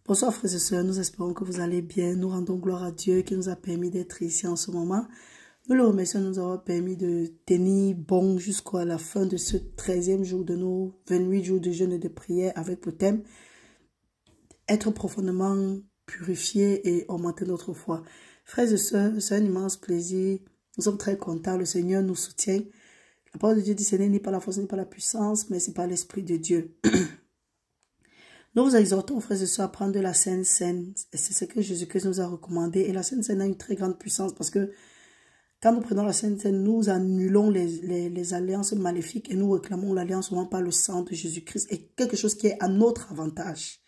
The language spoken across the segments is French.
Bonsoir frères et sœurs, nous espérons que vous allez bien. Nous rendons gloire à Dieu qui nous a permis d'être ici en ce moment. Nous le remercions de nous avoir permis de tenir bon jusqu'à la fin de ce 13e jour de nos 28 jours de jeûne et de prière avec le thème être profondément purifié et augmenter notre foi. Frères et sœurs, c'est un immense plaisir. Nous sommes très contents. Le Seigneur nous soutient. La parole de Dieu dit, ce n'est ni par la force ni par la puissance, mais c'est par l'Esprit de Dieu. Nous vous exhortons, frères et sœurs, à prendre de la Sainte Seine. C'est ce que Jésus-Christ nous a recommandé. Et la Sainte Seine a une très grande puissance parce que quand nous prenons la Sainte Seine, nous annulons les alliances maléfiques et nous réclamons l'alliance seulement par le sang de Jésus-Christ et quelque chose qui est à notre avantage.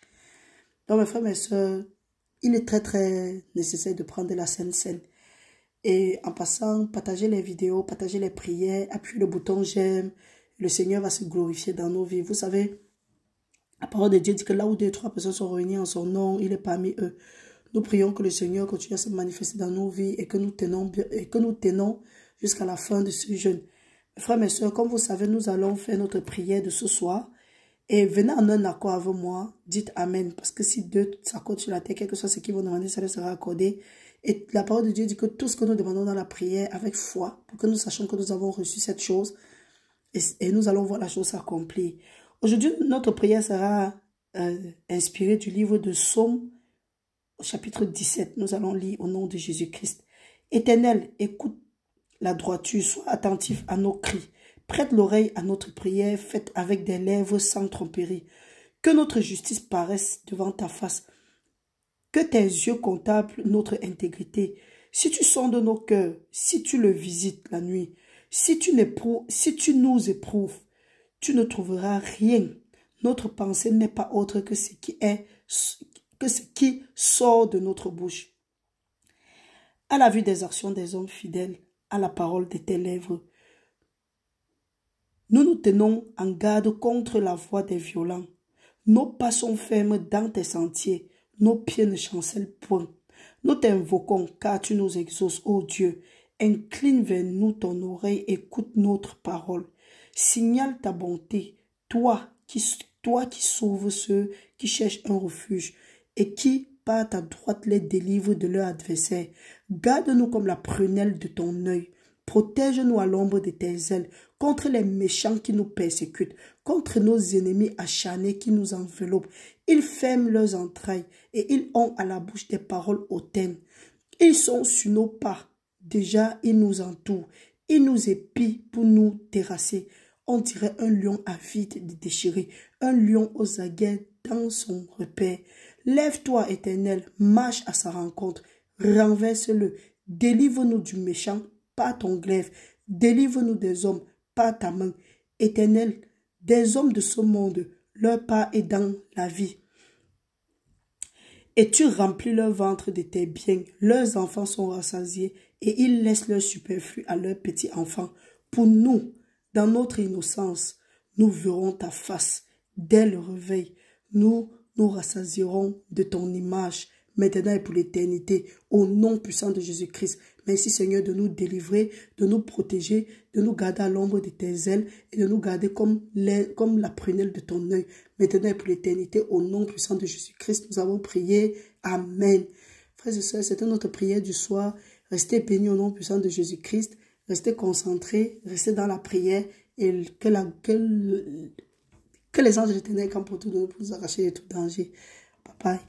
Donc, mes frères, mes sœurs, il est très nécessaire de prendre de la Sainte Seine. Et en passant, partagez les vidéos, partagez les prières, appuyez le bouton j'aime. Le Seigneur va se glorifier dans nos vies. Vous savez, la parole de Dieu dit que là où 2 ou 3 personnes sont réunies en son nom, il est parmi eux. Nous prions que le Seigneur continue à se manifester dans nos vies et que nous tenons jusqu'à la fin de ce jeûne. Mes frères, mes sœurs, comme vous savez, nous allons faire notre prière de ce soir. Et venez en un accord avec moi, dites Amen. Parce que si 2 s'accordent sur la terre, quelque chose ce qu'ils vont demander, ça leur sera accordé. Et la parole de Dieu dit que tout ce que nous demandons dans la prière avec foi, pour que nous sachions que nous avons reçu cette chose, et nous allons voir la chose s'accomplir. Aujourd'hui, notre prière sera inspirée du livre de Psaume, au chapitre 17. Nous allons lire au nom de Jésus-Christ. Éternel, écoute la droiture, sois attentif à nos cris. Prête l'oreille à notre prière, faite avec des lèvres sans tromperie. Que notre justice paraisse devant ta face. Que tes yeux contemplent notre intégrité. Si tu sondes nos cœurs, si tu le visites la nuit, si tu nous éprouves, tu ne trouveras rien. Notre pensée n'est pas autre que ce qui sort de notre bouche. À la vue des actions des hommes fidèles, à la parole de tes lèvres, nous nous tenons en garde contre la voix des violents. Nos pas sont fermes dans tes sentiers, nos pieds ne chancellent point. Nous t'invoquons car tu nous exauces, ô Dieu. Incline vers nous ton oreille, écoute notre parole. Signale ta bonté, toi qui sauves ceux qui cherchent un refuge et qui, par ta droite, les délivre de leur adversaire. Garde-nous comme la prunelle de ton œil. Protège-nous à l'ombre de tes ailes, contre les méchants qui nous persécutent, contre nos ennemis acharnés qui nous enveloppent. Ils ferment leurs entrailles et ils ont à la bouche des paroles hautaines. Ils sont sur nos pas. Déjà, ils nous entourent. Ils nous épient pour nous terrasser. On dirait un lion avide déchiré, un lion aux aguets dans son repère. Lève-toi, Éternel, marche à sa rencontre, renverse-le, délivre-nous du méchant par ton glaive, délivre-nous des hommes par ta main. Éternel, des hommes de ce monde, leur part est dans la vie. Et tu remplis leur ventre de tes biens, leurs enfants sont rassasiés, et ils laissent leur superflu à leurs petits-enfants. Pour nous, dans notre innocence, nous verrons ta face. Dès le réveil, nous nous rassasierons de ton image, maintenant et pour l'éternité, au nom puissant de Jésus-Christ. Merci Seigneur de nous délivrer, de nous protéger, de nous garder à l'ombre de tes ailes et de nous garder comme la prunelle de ton œil, maintenant et pour l'éternité, au nom puissant de Jésus-Christ. Nous avons prié. Amen. Frères et sœurs, c'était notre prière du soir. Restez bénis au nom puissant de Jésus-Christ. Restez concentrés, restez dans la prière et que les anges de l'éternel campent autour de nous pour nous arracher de tout danger. Bye bye.